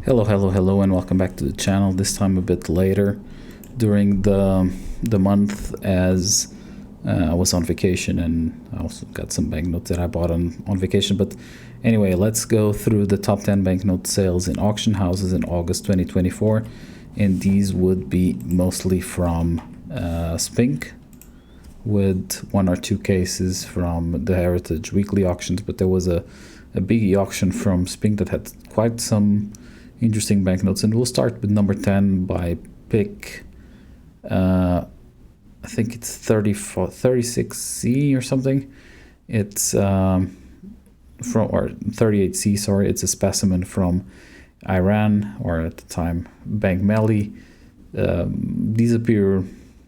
Hello, and welcome back to the channel. This time a bit later during the month, as I was on vacation, and I also got some banknotes that I bought on vacation. But anyway, let's go through the top 10 banknote sales in auction houses in August 2024, and these would be mostly from Spink, with one or two cases from the Heritage weekly auctions. But there was a biggie auction from Spink that had quite some interesting banknotes, and we'll start with number 10 by pick. I think it's 36C or something. It's from, or 38C, sorry. It's a specimen from Iran, or at the time Bank Melli. These appear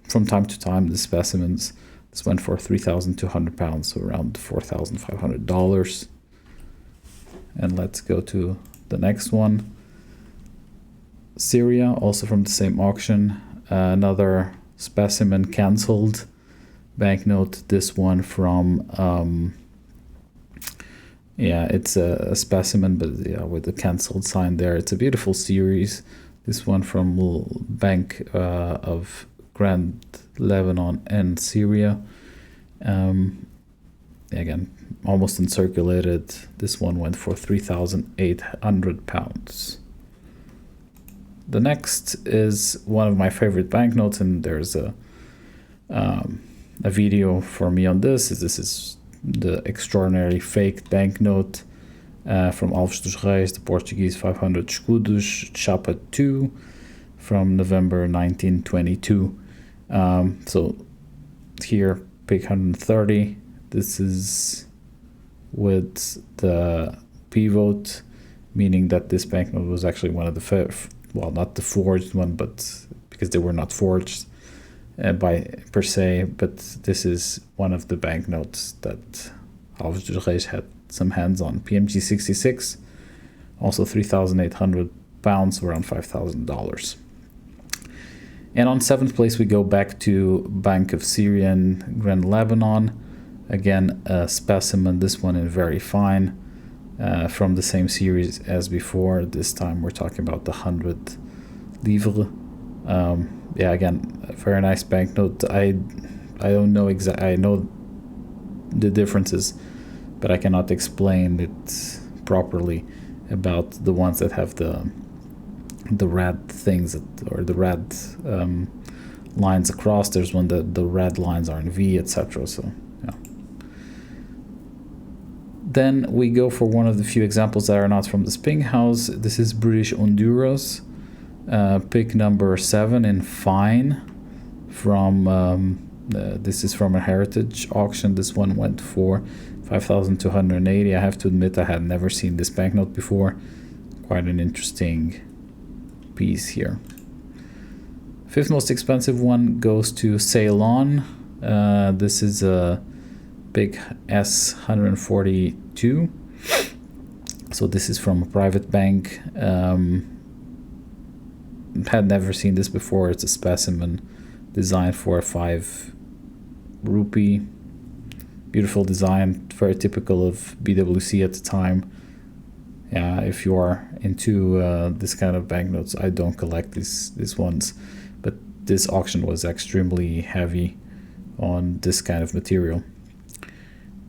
from time to time, the specimens. This went for £3,200, so around $4,500. And let's go to the next one. Syria, also from the same auction, another specimen cancelled banknote. This one from it's a specimen, but with the cancelled sign there. It's a beautiful series. This one from Bank of Grand Lebanon and Syria. Again, almost uncirculated. This one went for £3,800. The next is one of my favorite banknotes, and there's a video for me on this. This is the extraordinary faked banknote from Alves dos Reis, the Portuguese 500 escudos, Chapa 2, from November 1922. So here, pick 130. This is with the pivot, meaning that this banknote was actually one of the well, not the forged one, but because they were not forged by per se, but this is one of the banknotes that Alves dos Reis had some hands on. PMG 66, also £3,800, around $5,000. And on 7th place, we go back to Bank of Syria and Grand Lebanon. Again, a specimen, this one in very fine. From the same series as before. This time we're talking about the 100 livre. Again, a very nice banknote. I don't know exactly. I know the differences, but I cannot explain it properly about the ones that have the red things or the red lines across. There's one that the red lines are in V, etc. So yeah. Then we go for one of the few examples that are not from the Spink house. This is British Honduras, pick number 7 in fine. From this is from a heritage auction. This one went for $5,280. I have to admit, I had never seen this banknote before. Quite an interesting piece here. 5th most expensive one goes to Ceylon. This is a big S142. So this is from a private bank. Had never seen this before. It's a specimen designed for 5 rupee. Beautiful design, very typical of BWC at the time. If you are into this kind of banknotes, I don't collect these ones, but this auction was extremely heavy on this kind of material.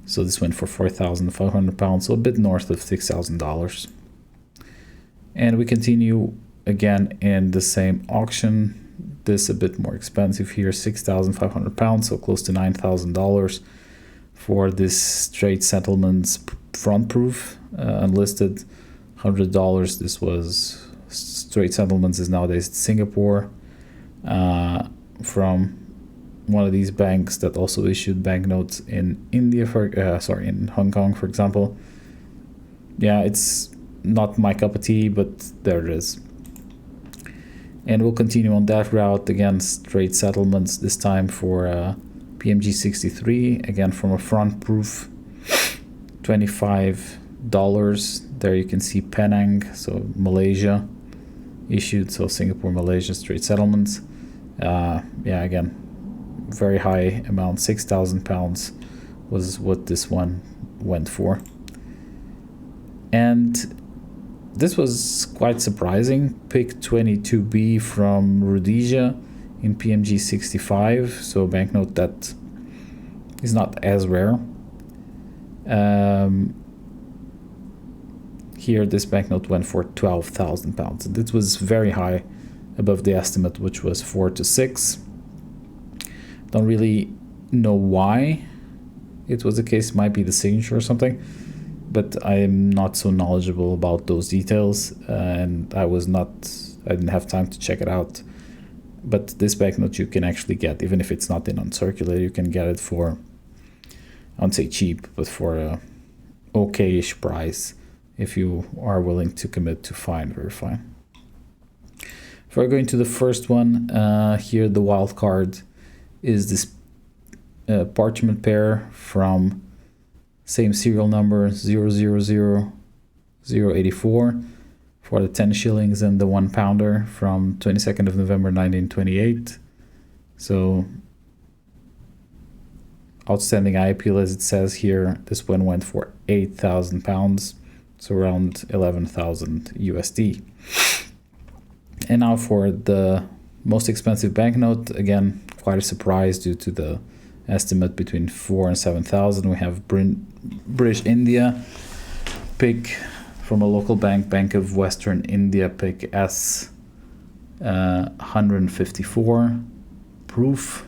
So this went for £4,500, so a bit north of $6,000. And we continue again in the same auction. This a bit more expensive here, £6,500, so close to $9,000 for this straight settlements front proof, unlisted, $100. This was straight settlements, is nowadays Singapore, from one of these banks that also issued banknotes in India, in Hong Kong, for example. Yeah, it's not my cup of tea, but there it is. And we'll continue on that route, again, straight settlements, this time for PMG 63, again from a front proof, $25. There you can see Penang, so Malaysia issued, so Singapore, Malaysia, straight settlements. Again, very high amount, £6,000 was what this one went for. And This was quite surprising. Pick 22B from Rhodesia in PMG 65, so a banknote that is not as rare. Here this banknote went for £12,000. This was very high, above the estimate, which was 4 to 6. Don't really know why it was the case. Might be the signature or something, but I am not so knowledgeable about those details, and I didn't have time to check it out. But this banknote you can actually get, even if it's not in uncirculated, you can get it for, I won't say cheap, but for a okay-ish price if you are willing to commit to fine verify. Before going to the first one, here the wild card is this parchment pair from same serial number 000084 for the 10 shillings and the 1 pounder from 22nd of November 1928. So outstanding eye appeal, as it says here, this one went for £8,000, so around 11,000 USD. And now for the most expensive banknote, again, quite a surprise due to the estimate between 4 and 7,000. We have British India, pick from a local bank, Bank of Western India, pick S 154, proof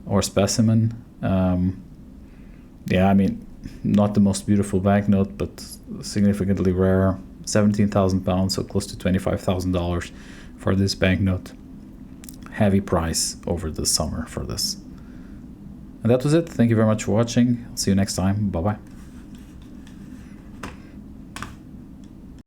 or specimen. Yeah, I mean, not the most beautiful banknote, but significantly rare. £17,000, so close to $25,000 for this banknote. Heavy price over the summer for this. And that was it. Thank you very much for watching. I'll see you next time. Bye bye.